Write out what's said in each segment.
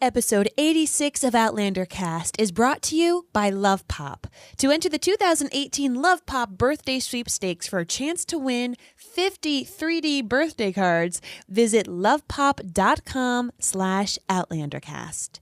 Episode 86 of Outlander Cast is brought to you by Love Pop. To enter the 2018 Love Pop birthday sweepstakes for a chance to win 50 3D birthday cards, visit lovepop.com/OutlanderCast.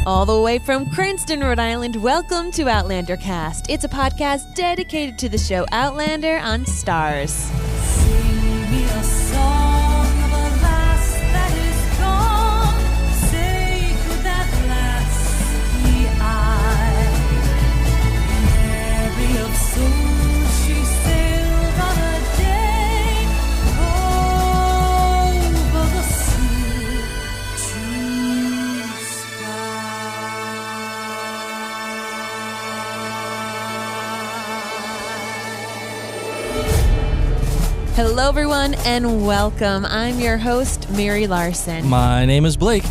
All the way from Cranston, Rhode Island, welcome to Outlander Cast. It's a podcast dedicated to the show Outlander on Stars. Sing me a song of a lass that is gone. Say could that lass be I? Mary of soul, she sailed on a day over the sea to Hello, everyone, and welcome. I'm your host, Mary Larson. My name is Blake,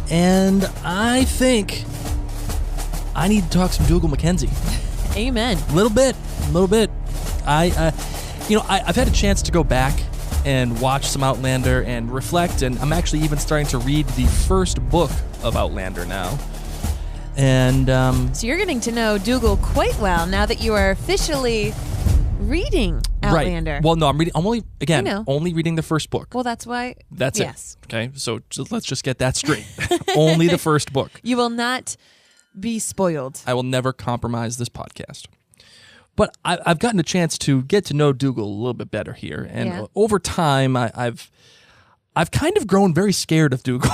and I think I need to talk some Dougal Mackenzie. Amen. A little bit. I've had a chance to go back and watch some Outlander and reflect, and I'm actually even starting to read the first book of Outlander now. And So you're getting to know Dougal quite well now that you are officially reading Outlander. Right. Well, no, I'm only reading the first book. Well, that's why. That's yes. it. Okay, so let's just get that straight. Only the first book. You will not be spoiled. I will never compromise this podcast. But I've gotten a chance to get to know Dougal a little bit better here, and over time, I've kind of grown very scared of Dougal.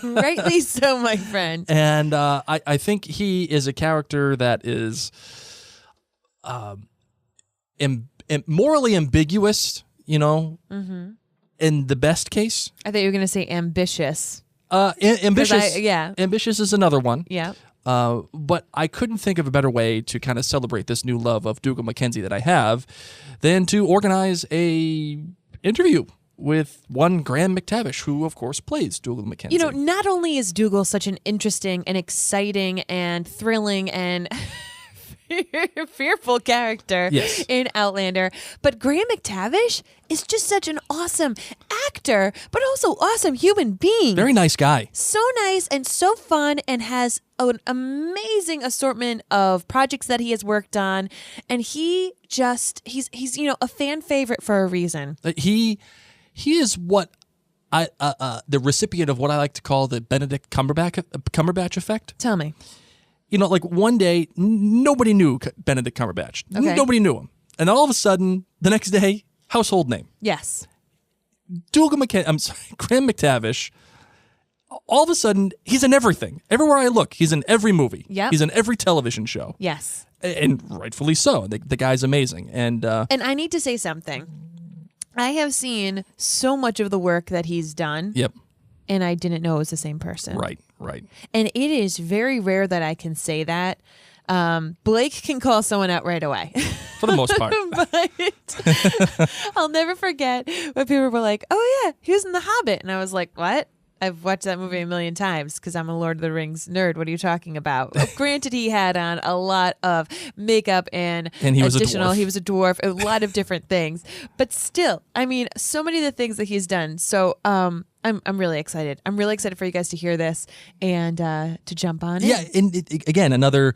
Rightly so, my friend. And I think he is a character that is morally ambiguous, in the best case. I thought you were going to say ambitious. Ambitious. Ambitious is another one. Yeah. But I couldn't think of a better way to kind of celebrate this new love of Dougal Mackenzie that I have than to organize a interview with one Graham McTavish, who, of course, plays Dougal Mackenzie. Not only is Dougal such an interesting and exciting and thrilling and fearful character in Outlander, but Graham McTavish is just such an awesome actor, but also awesome human being. Very nice guy. So nice and so fun, and has an amazing assortment of projects that he has worked on, and he's a fan favorite for a reason. He is what the recipient of what I like to call the Benedict Cumberbatch effect. Tell me. One day, nobody knew Benedict Cumberbatch. Okay. Nobody knew him. And all of a sudden, the next day, household name. Yes. Graham McTavish, all of a sudden, he's in everything. Everywhere I look, he's in every movie. Yep. He's in every television show. Yes. And rightfully so. The guy's amazing. And I need to say something. I have seen so much of the work that he's done. Yep. And I didn't know it was the same person. Right. And it is very rare that I can say that. Blake can call someone out right away. For the most part. But I'll never forget when people were like, oh yeah, he was in The Hobbit. And I was like, what? I've watched that movie a million times because I'm a Lord of the Rings nerd. What are you talking about? Granted, he had on a lot of makeup and he was additional. A dwarf. He was a dwarf, a lot of different things. But still, I mean, so many of the things that he's done. So I'm really excited. I'm really excited for you guys to hear this and to jump on in. Yeah, and again, another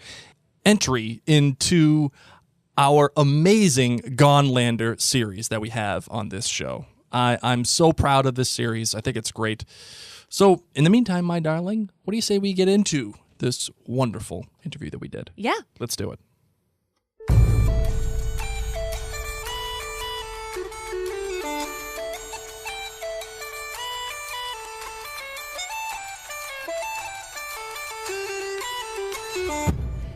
entry into our amazing Gonlander series that we have on this show. I'm so proud of this series. I think it's great. So, in the meantime, my darling, what do you say we get into this wonderful interview that we did? Yeah. Let's do it.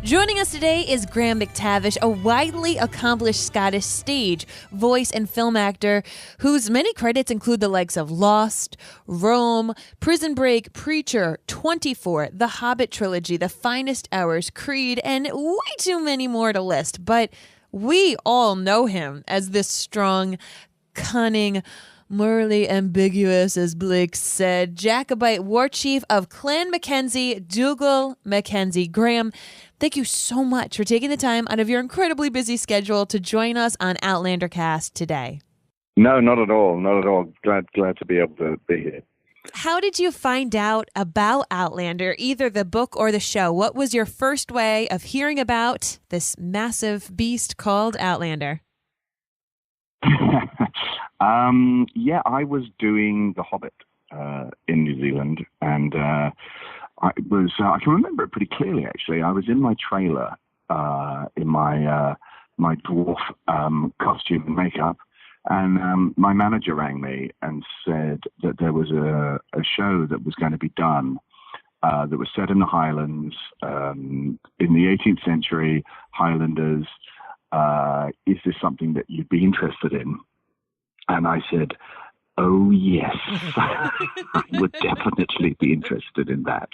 Joining us today is Graham McTavish, a widely accomplished Scottish stage, voice, and film actor whose many credits include the likes of Lost, Rome, Prison Break, Preacher, 24, The Hobbit trilogy, The Finest Hours, Creed, and way too many more to list. But we all know him as this strong, cunning, morally ambiguous, as Blake said, Jacobite war chief of Clan Mackenzie, Dougal Mackenzie. Graham, thank you so much for taking the time out of your incredibly busy schedule to join us on Outlander Cast today. No, not at all. Not at all. Glad to be able to be here. How did you find out about Outlander, either the book or the show? What was your first way of hearing about this massive beast called Outlander? I was doing The Hobbit in New Zealand, and I can remember it pretty clearly, actually. I was in my trailer in my dwarf costume and makeup, and my manager rang me and said that there was a show that was going to be done that was set in the Highlands in the 18th century, Highlanders. Is this something that you'd be interested in? And I said, oh, yes, I would definitely be interested in that.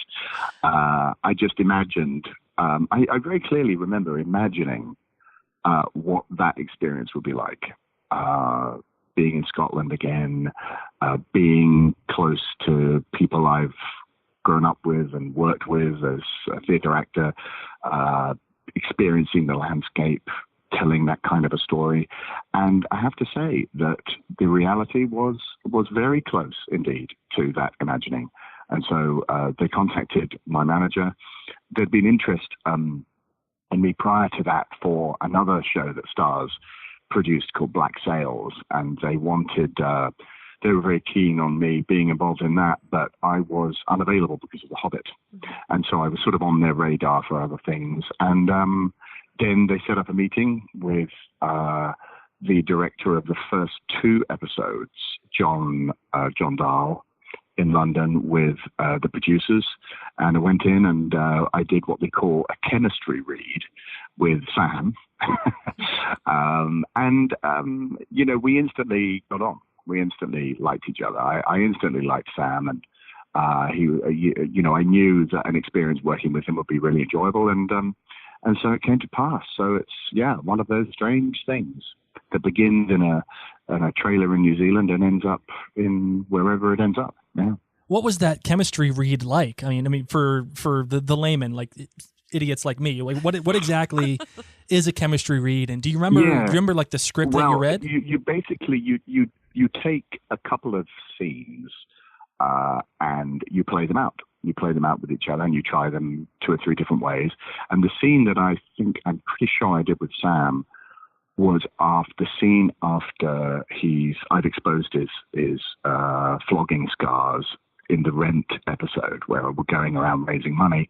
I just imagined, I very clearly remember imagining what that experience would be like. Being in Scotland again, being close to people I've grown up with and worked with as a theatre actor, experiencing the landscape, telling that kind of a story. And I have to say that the reality was very close indeed to that imagining. And so they contacted my manager. There'd been interest in me prior to that for another show that Stars produced called Black Sails, and they were very keen on me being involved in that, but I was unavailable because of The Hobbit. And so I was sort of on their radar for other things. And then they set up a meeting with the director of the first 2 episodes, John Dahl, in London, with the producers. And I went in and I did what they call a chemistry read with Sam. We instantly got on. We instantly liked each other. I instantly liked Sam, and I knew that an experience working with him would be really enjoyable, and so it came to pass. So it's one of those strange things that begins in a trailer in New Zealand and ends up in wherever it ends up. Yeah. What was that chemistry read like? I mean, for the layman, like idiots like me, like what exactly is a chemistry read? And do you remember like the script that you read? You basically you take a couple of scenes and you play them out. You play them out with each other, and you try them 2 or 3 different ways. And the scene that I'm pretty sure I did with Sam was the scene after I'd exposed his flogging scars in the Rent episode, where we're going around raising money.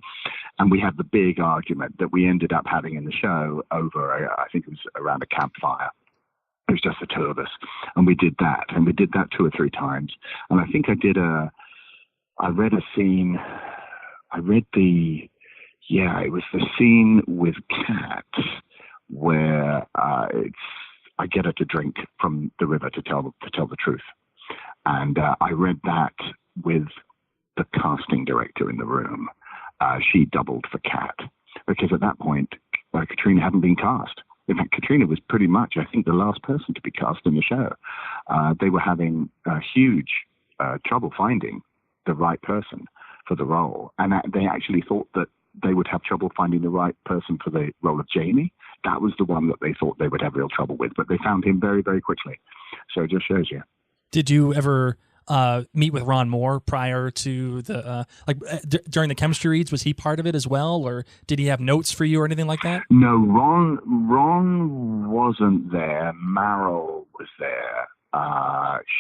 And we had the big argument that we ended up having in the show over, I think it was around a campfire. It was just the 2 of us. And we did that. And we did that 2 or 3 times. And I think I read a scene. It was the scene with Kat where I get her to drink from the river to tell the truth. And I read that with the casting director in the room. She doubled for Kat because at that point, Katrina hadn't been cast. In fact, Katrina was pretty much, I think, the last person to be cast in the show. They were having huge trouble finding the right person for the role. And they actually thought that they would have trouble finding the right person for the role of Jamie. That was the one that they thought they would have real trouble with, but they found him very, very quickly. So it just shows you. Did you ever meet with Ron Moore prior to the during the chemistry reads? Was he part of it as well, or did he have notes for you or anything like that? No, Ron wasn't there. Meryl was there.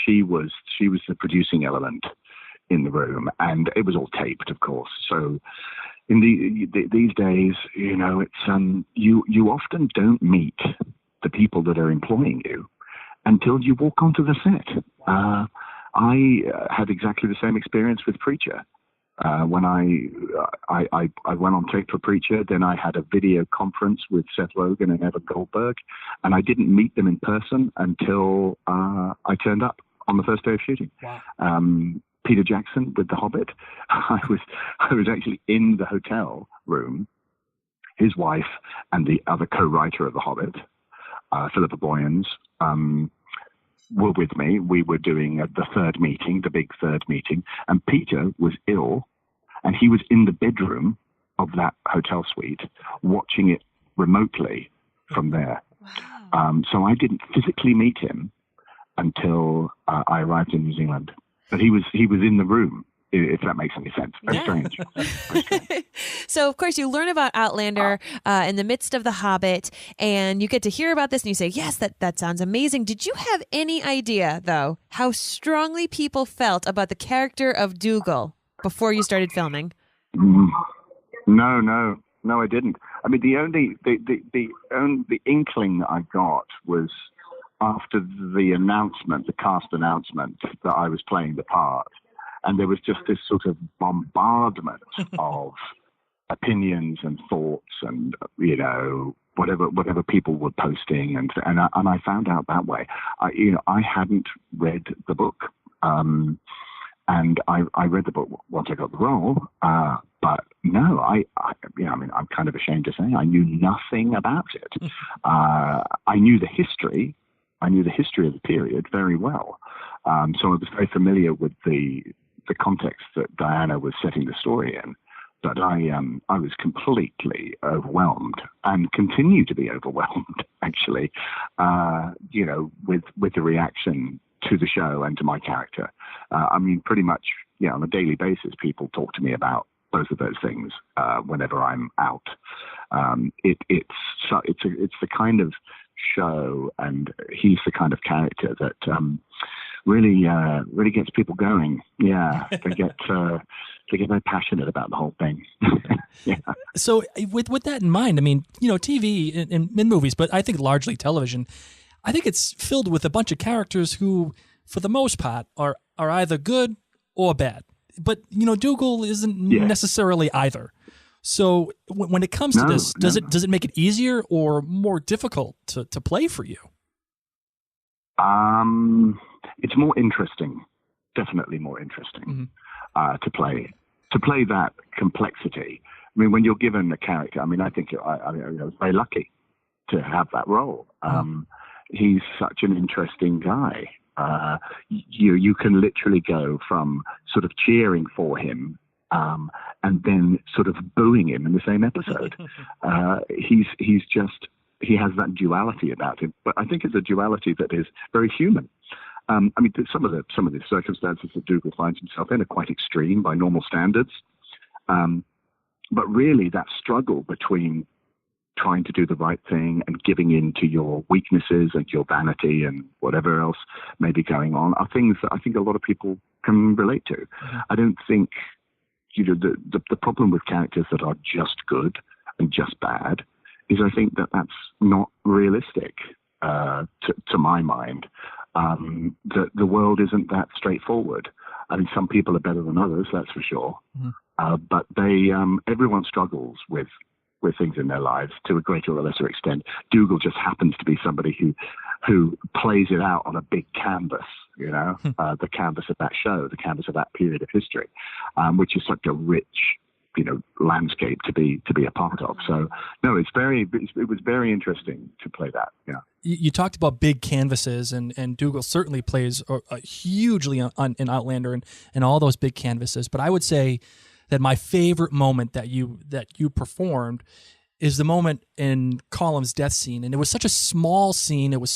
She was the producing element in the room, and it was all taped, of course. So in these days, it's you often don't meet the people that are employing you until you walk onto the set. I had exactly the same experience with Preacher. When I went on tape for Preacher, then I had a video conference with Seth Rogen and Evan Goldberg, and I didn't meet them in person until I turned up on the first day of shooting. Wow. Peter Jackson with The Hobbit. I was actually in the hotel room. His wife and the other co-writer of The Hobbit, Philippa Boyens, were with me. We were doing the third meeting, the big third meeting, and Peter was ill, and he was in the bedroom of that hotel suite watching it remotely from there. Wow. So I didn't physically meet him until I arrived in New Zealand. But he was in the room, if that makes any sense. Very strange. Very strange. So, of course, you learn about Outlander in the midst of The Hobbit, and you get to hear about this, and you say, yes, that sounds amazing. Did you have any idea, though, how strongly people felt about the character of Dougal before you started filming? No, I didn't. I mean, the only inkling that I got was after the cast announcement, that I was playing the part. And there was just this sort of bombardment of opinions and thoughts and, whatever people were posting. And I found out that way. I hadn't read the book. And I read the book once I got the role. But no, I'm kind of ashamed to say I knew nothing about it. I knew the history. I knew the history of the period very well. So I was very familiar with the context that Diana was setting the story in. But I was completely overwhelmed and continue to be overwhelmed, actually, with the reaction to the show and to my character. Pretty much, on a daily basis, people talk to me about both of those things whenever I'm out. It's the kind of show, and he's the kind of character that really gets people going. Yeah, they get very passionate about the whole thing. Yeah. So with that in mind, TV and movies, but I think largely television, I think it's filled with a bunch of characters who, for the most part, are either good or bad. But Dougal isn't necessarily either. So when it comes to this, does it make it easier or more difficult to play for you? It's more interesting, definitely more interesting to play that complexity. I mean, when you're given a character, I think I was very lucky to have that role. He's such an interesting guy. You can literally go from sort of cheering for him and then sort of booing him in the same episode. He has that duality about him, but I think it's a duality that is very human. Some of the circumstances that Dougal finds himself in are quite extreme by normal standards. But really that struggle between trying to do the right thing and giving in to your weaknesses and your vanity and whatever else may be going on are things that I think a lot of people can relate to. I don't think, the problem with characters that are just good and just bad is I think that that's not realistic to my mind. That the world isn't that straightforward. Some people are better than others, that's for sure. But everyone struggles with things in their lives to a greater or lesser extent. Dougal just happens to be somebody who plays it out on a big canvas, the canvas of that show, the canvas of that period of history, which is such a rich, landscape to be a part of. So no, it was very interesting to play that. Yeah. You talked about big canvases, and Dougal certainly plays hugely in Outlander and all those big canvases. But I would say that my favorite moment that you performed is the moment in Colum's death scene, and it was such a small scene. It was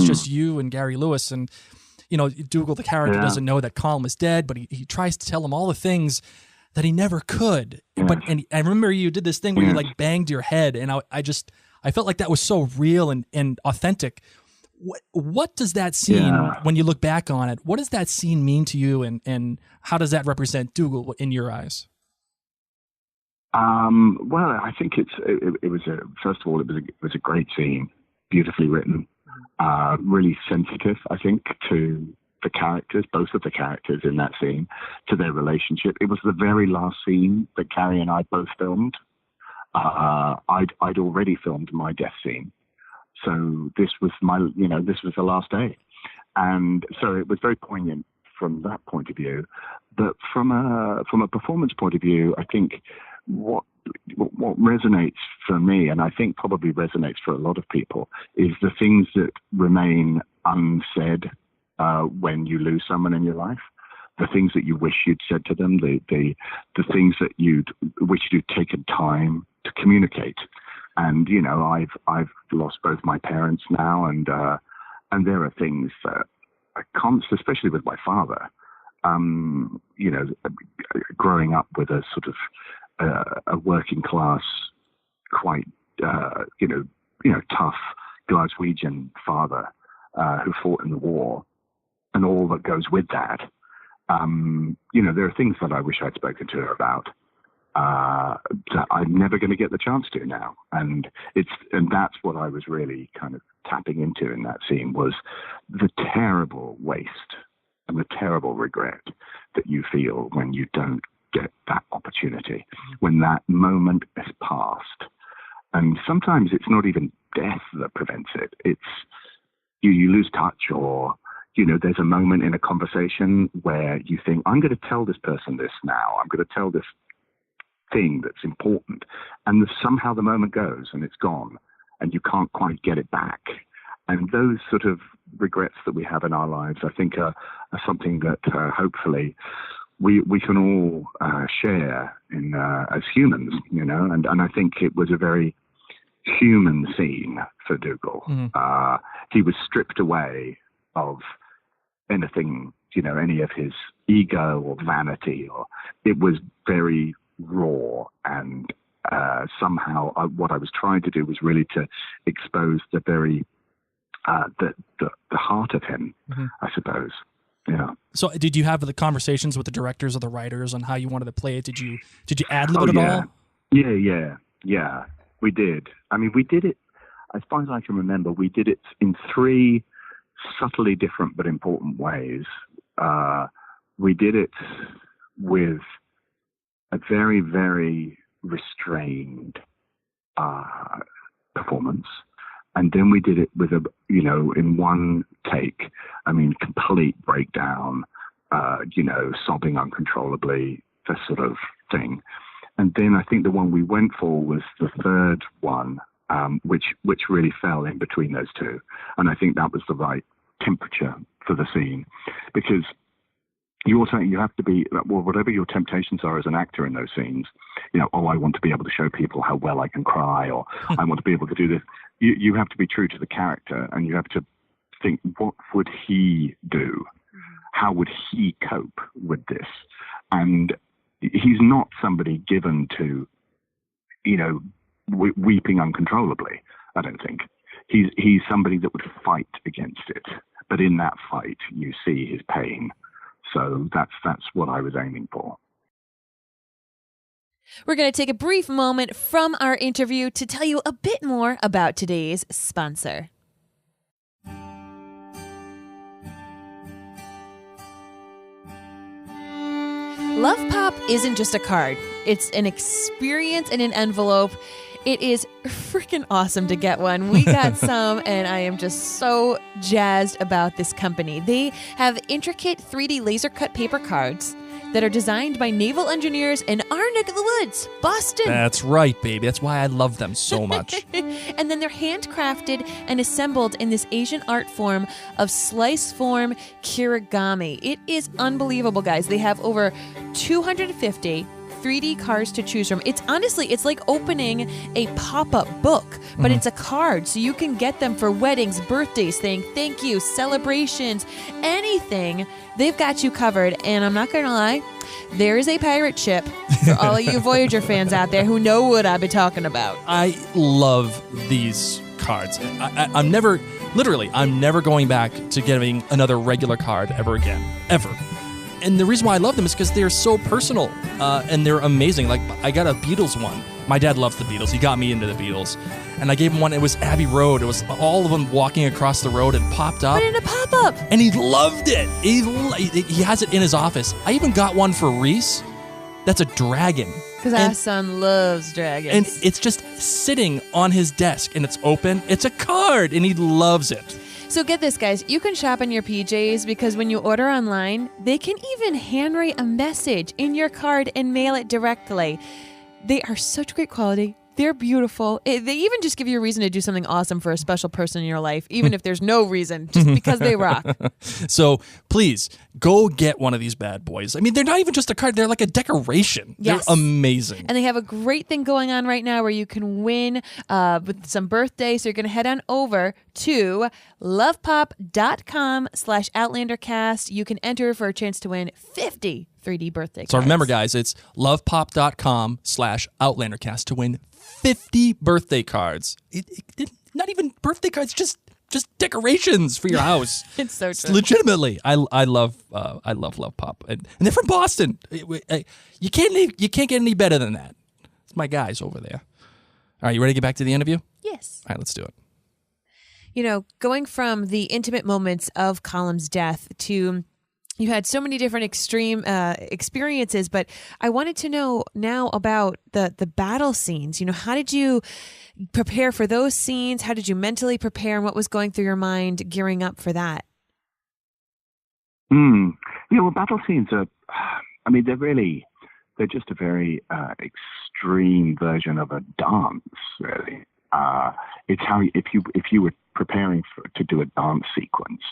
just you and Gary Lewis, and Dougal the character doesn't know that Colum is dead, but he tries to tell him all the things that he never could. But I remember you did this thing where you like banged your head, and I felt like that was so real and authentic. What does that scene, when you look back on it, what does that scene mean to you, and how does that represent Dougal in your eyes? Well, I think it was first of all, it was a great scene, beautifully written, really sensitive, I think, to the characters, both of the characters in that scene, to their relationship. It was the very last scene that Carrie and I both filmed. I'd already filmed my death scene, so this was the last day, and so it was very poignant from that point of view. But from a performance point of view, I think what resonates for me, and I think probably resonates for a lot of people, is the things that remain unsaid when you lose someone in your life. The things that you wish you'd said to them, the things that you'd wish you'd taken time to communicate. And I've lost both my parents now, and there are things that constant, especially with my father, growing up with a sort of a working class, quite tough Glaswegian father who fought in the war, and all that goes with that. There are things that I wish I'd spoken to her about that I'm never going to get the chance to now, and that's what I was really kind of tapping into in that scene, was the terrible waste and the terrible regret that you feel when you don't get that opportunity, when that moment has passed. And sometimes it's not even death that prevents it. It's you lose touch, or there's a moment in a conversation where you think, I'm going to tell this person this now. I'm going to tell this thing that's important. And somehow the moment goes and it's gone and you can't quite get it back. And those sort of regrets that we have in our lives, I think are something that hopefully we can all share in as humans, and I think it was a very human scene for Dougal. Mm-hmm. He was stripped away of anything, any of his ego or vanity, or it was very raw. And somehow what I was trying to do was really to expose the very the heart of him, mm-hmm. I suppose. Yeah. So did you have the conversations with the directors or the writers on how you wanted to play it? Did you ad-lib it at all? Yeah. We did. I mean, we did it, as far as I can remember, we did it in 3 subtly different but important ways. We did it with a very, very restrained performance. And then we did it with in one take, complete breakdown, sobbing uncontrollably, that sort of thing. And then I think the one we went for was the third one, which really fell in between those two. And I think that was the right temperature for the scene, because you have to be, whatever your temptations are as an actor in those scenes, I want to be able to show people how well I can cry, or I want to be able to do this. You have to be true to the character, and you have to think, what would he do? How would he cope with this? And he's not somebody given to, weeping uncontrollably, I don't think. He's somebody that would fight against it. But in that fight, you see his pain. So that's what I was aiming for. We're going to take a brief moment from our interview to tell you a bit more about today's sponsor. Love Pop isn't just a card. It's an experience in an envelope. It is freaking awesome to get one. We got some, and I am just so jazzed about this company. They have intricate 3D laser-cut paper cards that are designed by naval engineers in our neck of the woods, Boston. That's right, baby. That's why I love them so much. And then they're handcrafted and assembled in this Asian art form of slice form kirigami. It is unbelievable, guys. They have over 250 3D cards to choose from. It's like opening a pop-up book, but it's a card, so you can get them for weddings, birthdays, saying thank you, celebrations, anything. They've got you covered, and I'm not going to lie, there is a pirate ship for all of you Voyager fans out there who know what I've been talking about. I love these cards. I'm never going back to getting another regular card ever again, ever. And the reason why I love them is because they're so personal, and they're amazing. Like, I got a Beatles one. My dad loves the Beatles. He got me into the Beatles. And I gave him one. It was Abbey Road. It was all of them walking across the road and popped up. Put in a pop-up. And he loved it. He has it in his office. I even got one for Reese. That's a dragon. Because our son loves dragons. And it's just sitting on his desk, and it's open. It's a card, and he loves it. So get this, guys. You can shop in your PJs because when you order online, they can even handwrite a message in your card and mail it directly. They are such great quality. They're beautiful. They even just give you a reason to do something awesome for a special person in your life, even if there's no reason, just because they rock. So please go get one of these bad boys. I mean, they're not even just a card; they're like a decoration. Yes. They're amazing. And they have a great thing going on right now where you can win with some birthdays. So you're going to head on over to lovepop.com/OutlanderCast. You can enter for a chance to win 50 3D birthday cards. So remember, guys, it's lovepop.com/OutlanderCast to win 50 birthday cards. Not even birthday cards, just decorations for your house. It's so true. Legitimately, I love Love Pop, and they're from Boston. You can't get any better than that. It's my guys over there. All right, you ready to get back to the interview? Yes. All right, let's do it. You know, going from the intimate moments of Colum's death to you had so many different extreme experiences, but I wanted to know now about the battle scenes. You know, how did you prepare for those scenes? How did you mentally prepare, and what was going through your mind gearing up for that? Yeah, well, battle scenes are, I mean, they're just a very extreme version of a dance, really. It's how, if you were preparing to do a dance sequence,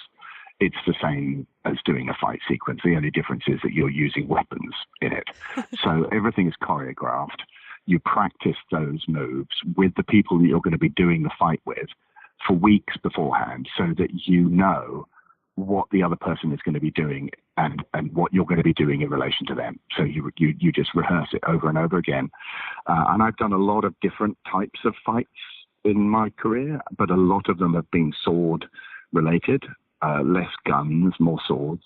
it's the same as doing a fight sequence. The only difference is that you're using weapons in it. So everything is choreographed. You practice those moves with the people that you're going to be doing the fight with for weeks beforehand, so that you know what the other person is going to be doing and what you're going to be doing in relation to them. So you just rehearse it over and over again. And I've done a lot of different types of fights in my career, but a lot of them have been sword related. Less guns, more swords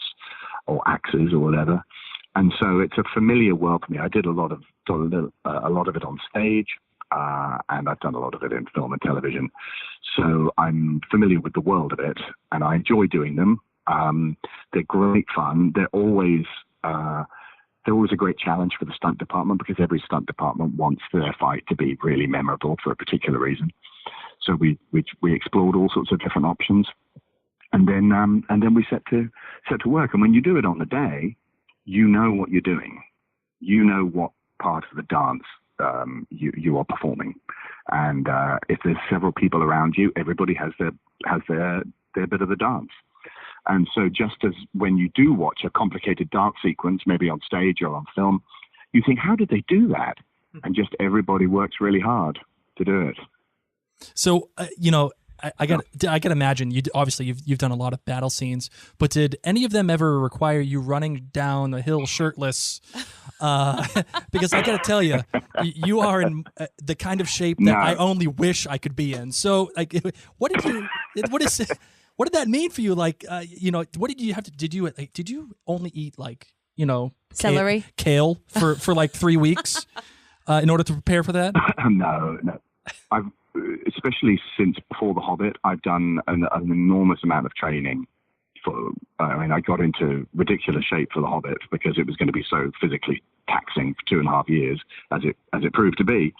or axes or whatever, and so it's a familiar world for me. I did a lot of it on stage, and I've done a lot of it in film and television. So I'm familiar with the world of it, and I enjoy doing them. They're great fun. They're always a great challenge for the stunt department, because every stunt department wants their fight to be really memorable for a particular reason. So we explored all sorts of different options. And then we set to work. And when you do it on the day, you know what you're doing. You know what part of the dance you are performing. And if there's several people around you, everybody has their bit of the dance. And so just as when you do watch a complicated dance sequence, maybe on stage or on film, you think, how did they do that? And just everybody works really hard to do it. So I got to imagine you've done a lot of battle scenes, but did any of them ever require you running down the hill shirtless? Because I got to tell you, you are in the kind of shape that I only wish I could be in. So, like, what did that mean for you? Like, what did you have to? Did you only eat celery, kale for like 3 weeks in order to prepare for that? No. Especially since before The Hobbit, I've done an enormous amount of training. I got into ridiculous shape for The Hobbit because it was going to be so physically taxing for 2.5 years, as it proved to be,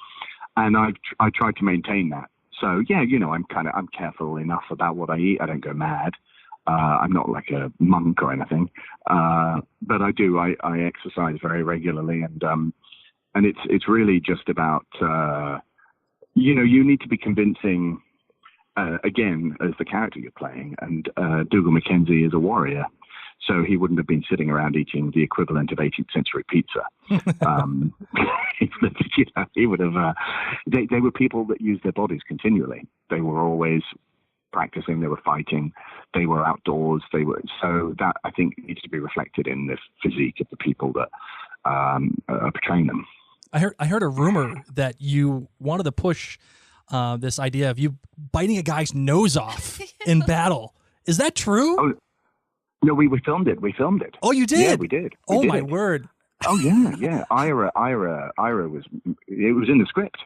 and I tried to maintain that. So yeah, I'm careful enough about what I eat. I don't go mad. I'm not like a monk or anything, but I do. I exercise very regularly, and it's really just about. You need to be convincing, again, as the character you're playing. And Dougal Mackenzie is a warrior, so he wouldn't have been sitting around eating the equivalent of 18th century pizza. He would have. They were people that used their bodies continually. They were always practicing. They were fighting. They were outdoors. So that, I think, needs to be reflected in the physique of the people that are portraying them. I heard a rumor that you wanted to push this idea of you biting a guy's nose off in battle. Is that true? Oh, no, we filmed it. Oh, you did? Yeah, we did. My word. Oh yeah. Ira was. It was in the script.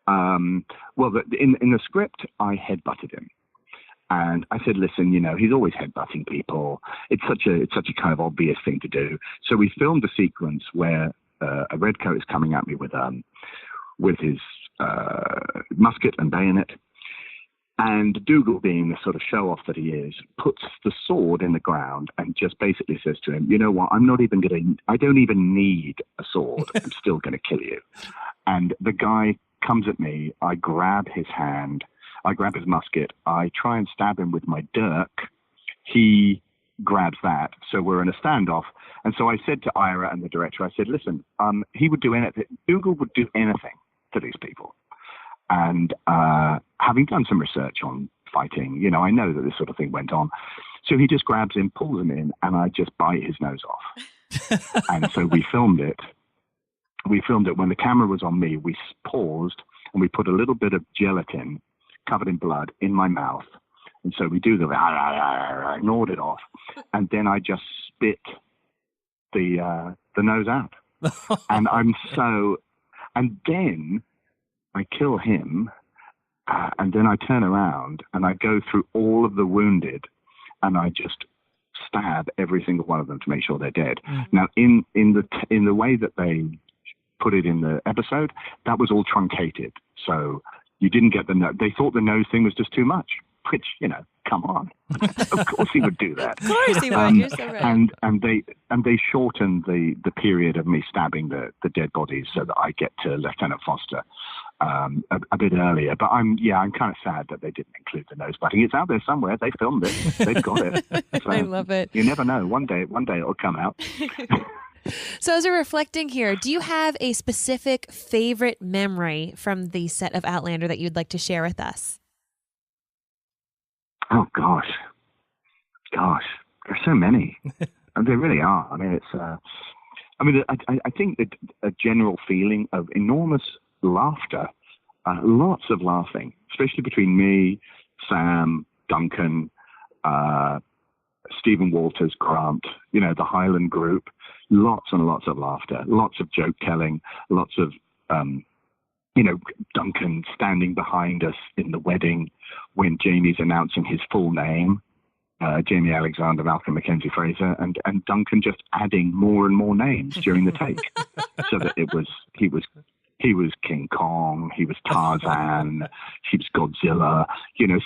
In the script, I headbutted him. And I said, listen, he's always headbutting people. It's such a kind of obvious thing to do. So we filmed a sequence where a redcoat is coming at me with his musket and bayonet, and Dougal, being the sort of show-off that he is, puts the sword in the ground and just basically says to him, you know what, I don't even need a sword. I'm still going to kill you. And the guy comes at me. I grab his hand. I grab his musket. I try and stab him with my dirk. He grabs that. So we're in a standoff. And so I said to Ira and the director, I said, listen, he would do anything. Dougal would do anything to these people. And having done some research on fighting, I know that this sort of thing went on. So he just grabs him, pulls him in, and I just bite his nose off. And so we filmed it. When the camera was on me, we paused and we put a little bit of gelatin covered in blood in my mouth. And so we do I gnawed it off. And then I just spit the nose out. And and then I kill him. And then I turn around and I go through all of the wounded and I just stab every single one of them to make sure they're dead. Now, in the way that they put it in the episode, that was all truncated. So you didn't get the nose. They thought the nose thing was just too much, which, come on. Of course he would do that. Of course he would. You're so right. And they shortened the period of me stabbing the dead bodies so that I get to Lieutenant Foster a bit earlier. But I'm kind of sad that they didn't include the nose butting. It's out there somewhere. They filmed it. They've got it. So I love it. You never know. One day it'll come out. So as we're reflecting here, do you have a specific favorite memory from the set of Outlander that you'd like to share with us? Oh, gosh, there's so many. And there really are. I mean, it's, I think that a general feeling of enormous laughter, lots of laughing, especially between me, Sam, Duncan, Stephen Walters, Grant, the Highland group, lots and lots of laughter, lots of joke telling, lots of, Duncan standing behind us in the wedding when Jamie's announcing his full name, Jamie Alexander, Malcolm Mackenzie Fraser, and Duncan just adding more and more names during the take, so that he was King Kong, he was Tarzan, he was Godzilla,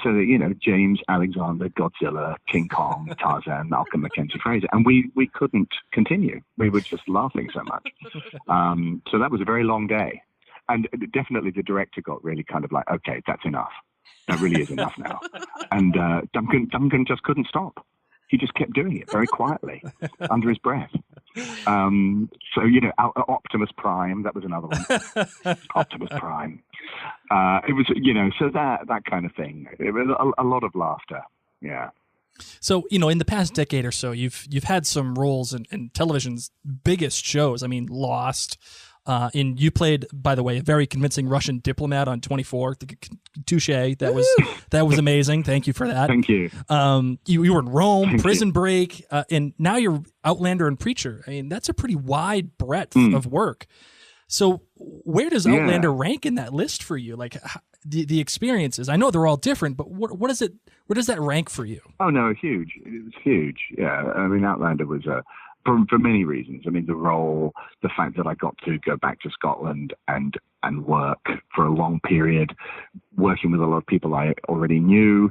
so that, James Alexander, Godzilla, King Kong, Tarzan, Malcolm Mackenzie Fraser, and we couldn't continue. We were just laughing so much. So that was a very long day. And definitely the director got really kind of like, okay, that's enough. That really is enough now. And Duncan just couldn't stop. He just kept doing it very quietly under his breath. So, Optimus Prime, that was another one. Optimus Prime. It was, so that kind of thing. It was a lot of laughter. Yeah. So, in the past decade or so, you've had some roles in television's biggest shows. I mean, Lost. You played, by the way, a very convincing Russian diplomat on 24. Touche. That was amazing. Thank you for that. Thank you. You were in Rome, Prison Break, and now you're Outlander and Preacher. I mean, that's a pretty wide breadth of work. So where does Outlander rank in that list for you? Like the experiences? I know they're all different, but what is it? Where does that rank for you? Oh no, huge. It was huge. Yeah, I mean, Outlander was for many reasons. I mean, the role, the fact that I got to go back to Scotland and work for a long period, working with a lot of people I already knew,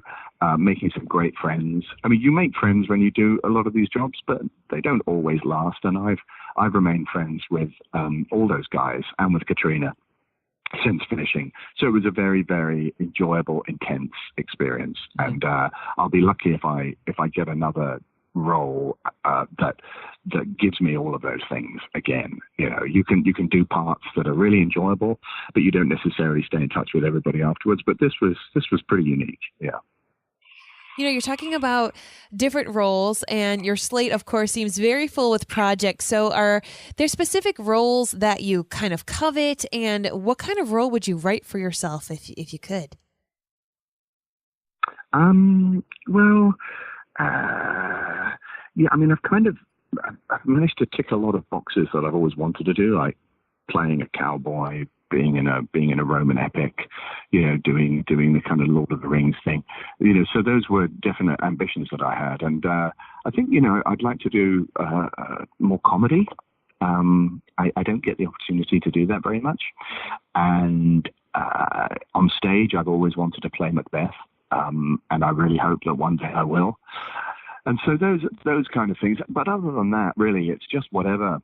making some great friends. I mean, you make friends when you do a lot of these jobs, but they don't always last. And I've remained friends with all those guys and with Katrina since finishing. So it was a very, very enjoyable, intense experience. And I'll be lucky if I get another role that gives me all of those things again. You can do parts that are really enjoyable, but you don't necessarily stay in touch with everybody afterwards. But this was pretty unique. Yeah. You're talking about different roles, and your slate, of course, seems very full with projects. So are there specific roles that you kind of covet, and what kind of role would you write for yourself if you could? I mean, I've managed to tick a lot of boxes that I've always wanted to do, like playing a cowboy, being in a Roman epic, doing the kind of Lord of the Rings thing, so those were definite ambitions that I had. And I think, I'd like to do more comedy. I don't get the opportunity to do that very much. And on stage, I've always wanted to play Macbeth. And I really hope that one day I will. And so those kind of things. But other than that, really, it's just whatever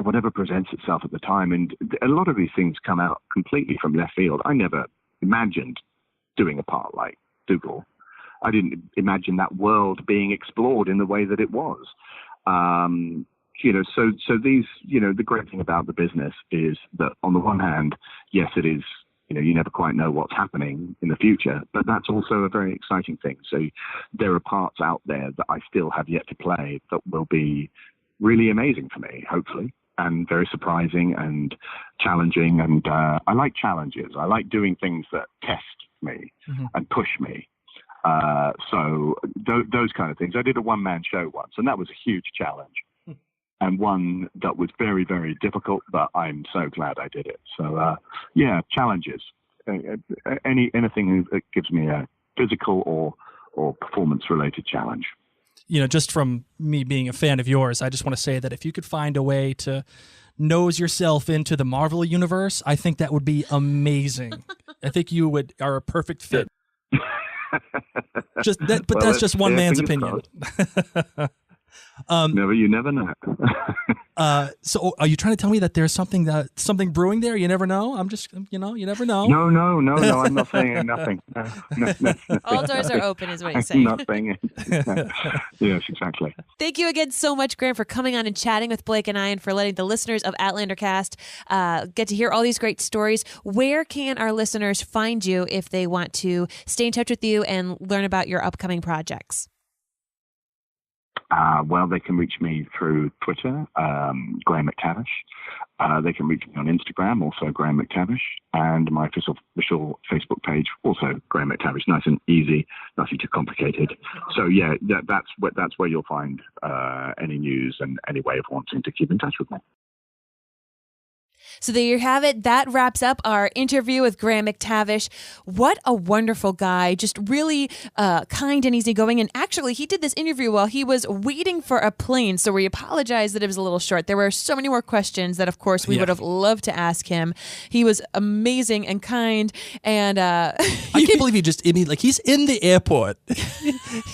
whatever presents itself at the time. And a lot of these things come out completely from left field. I never imagined doing a part like Dougal. I didn't imagine that world being explored in the way that it was. So these, the great thing about the business is that on the one hand, yes, it is, you never quite know what's happening in the future, but that's also a very exciting thing. So there are parts out there that I still have yet to play that will be really amazing for me, hopefully, and very surprising and challenging. And I like challenges. I like doing things that test me and push me. So those kind of things. I did a one-man show once, and that was a huge challenge, and one that was very, very difficult, but I'm so glad I did it. So, challenges. Anything that gives me a physical or performance-related challenge. Just from me being a fan of yours, I just want to say that if you could find a way to nose yourself into the Marvel universe, I think that would be amazing. I think you are a perfect fit. That's just one man's opinion. You never know. So are you trying to tell me that there's something brewing there? You never know. I'm just, you never know. No. I'm not saying nothing. No. All doors are open, is what you're saying. I'm not saying it. Yes, exactly. Thank you again so much, Graham, for coming on and chatting with Blake and I, and for letting the listeners of Outlander Cast get to hear all these great stories. Where can our listeners find you if they want to stay in touch with you and learn about your upcoming projects? Well, they can reach me through Twitter, Graham McTavish. They can reach me on Instagram, also Graham McTavish, and my official Facebook page, also Graham McTavish. Nice and easy, nothing too complicated. So yeah, that's where you'll find any news and any way of wanting to keep in touch with me. So there you have it. That wraps up our interview with Graham McTavish. What a wonderful guy. Just really kind and easygoing. And actually, he did this interview while he was waiting for a plane. So we apologize that it was a little short. There were so many more questions that, of course, we would have loved to ask him. He was amazing and kind. And I can't believe he's in the airport.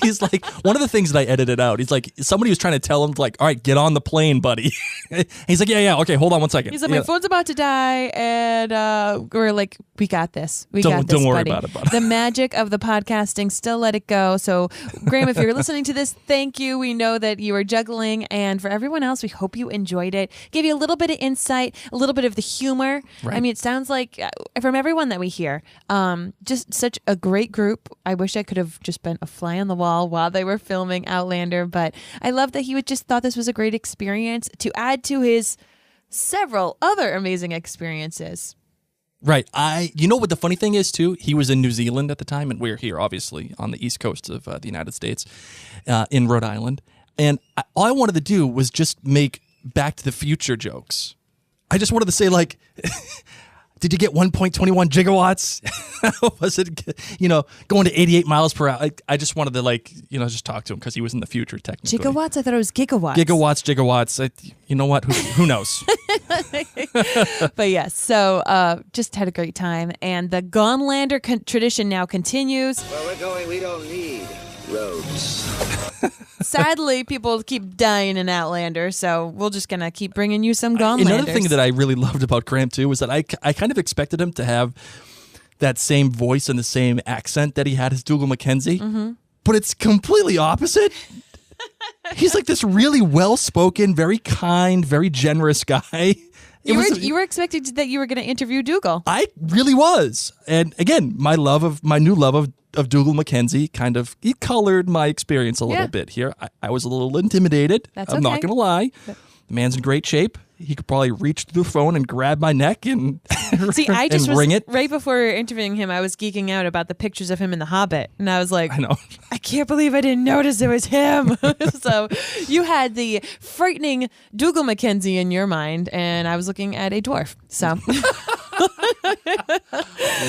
He's like, one of the things that I edited out, he's like, somebody was trying to tell him, like, all right, get on the plane, buddy. He's like, yeah, okay, hold on one second. He's like, my phone's about to die, and we're like, we got this. Don't worry buddy. about it. The magic of the podcasting, still let it go. So, Graham, if you're listening to this, thank you. We know that you are juggling, and for everyone else, we hope you enjoyed it. Gave you a little bit of insight, a little bit of the humor. Right. I mean, it sounds like from everyone that we hear, just such a great group. I wish I could have just been a fly on the wall while they were filming Outlander, but I love that he would just thought this was a great experience to add to his several other amazing experiences. Right. You know what the funny thing is, too? He was in New Zealand at the time, and we're here, obviously, on the east coast of the United States, in Rhode Island. And all I wanted to do was just make Back to the Future jokes. I just wanted to say, like, did you get 1.21 gigawatts? Was it, going to 88 miles per hour? I just wanted to, just talk to him because he was in the future, technically. Gigawatts? I thought it was gigawatts. Gigawatts. You know what? Who knows? But yes, so just had a great time. And the Gonlander tradition now continues. Where we're going, we don't need roads. Sadly, people keep dying in Outlander, so we're just going to keep bringing you some Gonlanders. Another thing that I really loved about Graham, too, was that I kind of expected him to have that same voice and the same accent that he had as Dougal Mackenzie, but it's completely opposite. He's like this really well-spoken, very kind, very generous guy. You were expecting that you were going to interview Dougal. I really was. And again, my new love of Dougal Mackenzie he colored my experience a little bit here. I was a little intimidated. I'm not going to lie. The man's in great shape. He could probably reach through the phone and grab my neck and see. I just ring it. Right before interviewing him, I was geeking out about the pictures of him in The Hobbit, and I was like, I know. I can't believe I didn't notice it was him. So you had the frightening Dougal Mackenzie in your mind, and I was looking at a dwarf. So.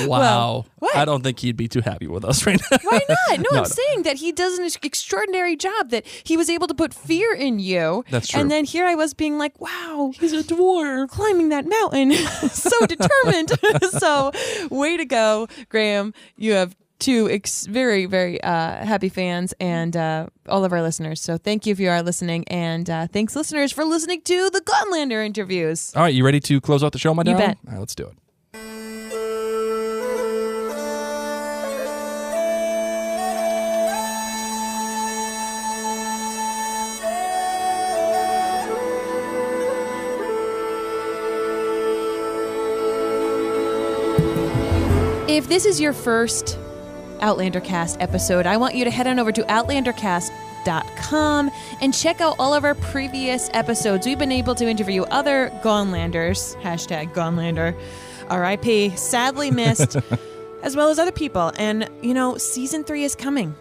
Wow. Well, I don't think he'd be too happy with us right now. Why not? No, I'm saying that he does an extraordinary job, that he was able to put fear in you. That's true. And then here I was being like, wow, he's a dwarf climbing that mountain. So determined. So way to go, Graham. You have to very, very happy fans and all of our listeners. So thank you if you are listening. And thanks, listeners, for listening to the Gunlander interviews. All right, you ready to close out the show, my darling? bet. All right, let's do it. If this is your first Outlander Cast episode, I want you to head on over to outlandercast.com and check out all of our previous episodes. We've been able to interview other Gonlanders, hashtag Gonlander, RIP, sadly missed, as well as other people. And, you know, season 3 is coming.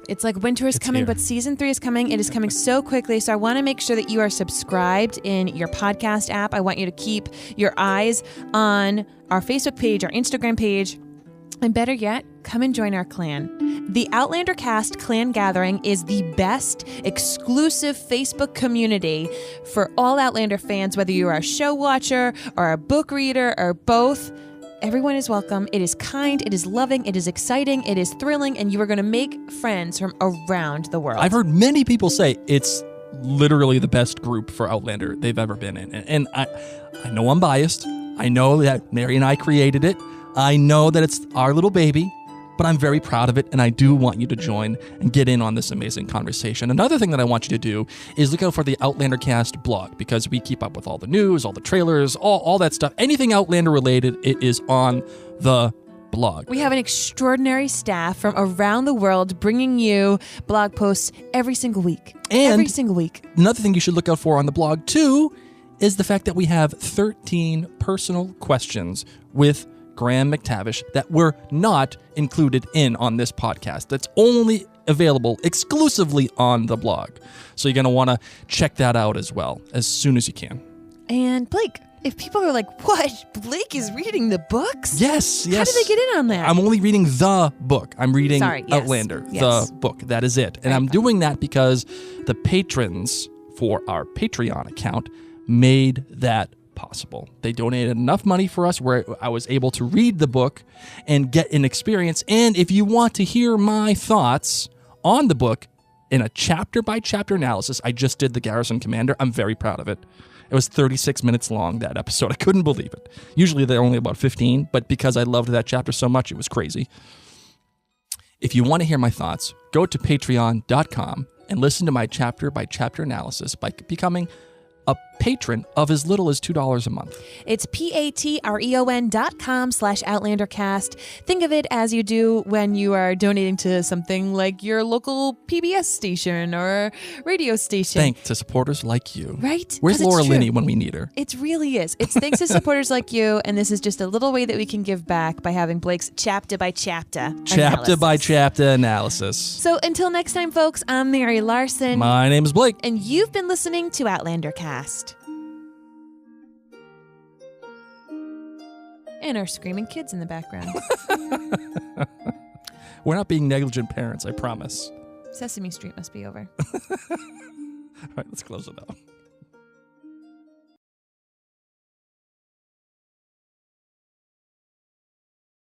It's like winter is coming, but season 3 is coming. It is coming so quickly. So I want to make sure that you are subscribed in your podcast app. I want you to keep your eyes on our Facebook page, our Instagram page, and better yet, come and join our clan. The Outlander Cast Clan Gathering is the best exclusive Facebook community for all Outlander fans, whether you are a show watcher or a book reader or both. Everyone is welcome. It is kind, it is loving, it is exciting, it is thrilling, and you are going to make friends from around the world. I've heard many people say it's literally the best group for Outlander they've ever been in. And I know I'm biased. I know that Mary and I created it. I know that it's our little baby, but I'm very proud of it, and I do want you to join and get in on this amazing conversation. Another thing that I want you to do is look out for the Outlander Cast blog, because we keep up with all the news, all the trailers, all that stuff. Anything Outlander related, it is on the blog. We have an extraordinary staff from around the world bringing you blog posts every single week. Every single week. Another thing you should look out for on the blog, too, is the fact that we have 13 personal questions with Graham McTavish that were not included in on this podcast. That's only available exclusively on the blog. So you're going to want to check that out as well as soon as you can. And Blake, if people are like, what? Blake is reading the books? Yes. How did they get in on that? I'm only reading the book. I'm reading Outlander, yes. the book. That is it. And I'm doing that because the patrons for our Patreon account made that possible. They donated enough money for us where I was able to read the book and get an experience. And if you want to hear my thoughts on the book in a chapter-by-chapter analysis, I just did The Garrison Commander. I'm very proud of it. It was 36 minutes long, that episode. I couldn't believe it. Usually they're only about 15, but because I loved that chapter so much, it was crazy. If you want to hear my thoughts, go to patreon.com and listen to my chapter-by-chapter analysis by becoming a patron of as little as $2 a month. It's patreon.com/OutlanderCast. Think of it as you do when you are donating to something like your local PBS station or radio station. Thanks to supporters like you. Right? Where's Laura Linney when we need her? It really is. It's thanks to supporters like you, and this is just a little way that we can give back by having Blake's chapter-by-chapter analysis. So until next time, folks, I'm Mary Larson. My name is Blake. And you've been listening to Outlander Cast. And our screaming kids in the background. We're not being negligent parents, I promise. Sesame Street must be over. All right, let's close it out.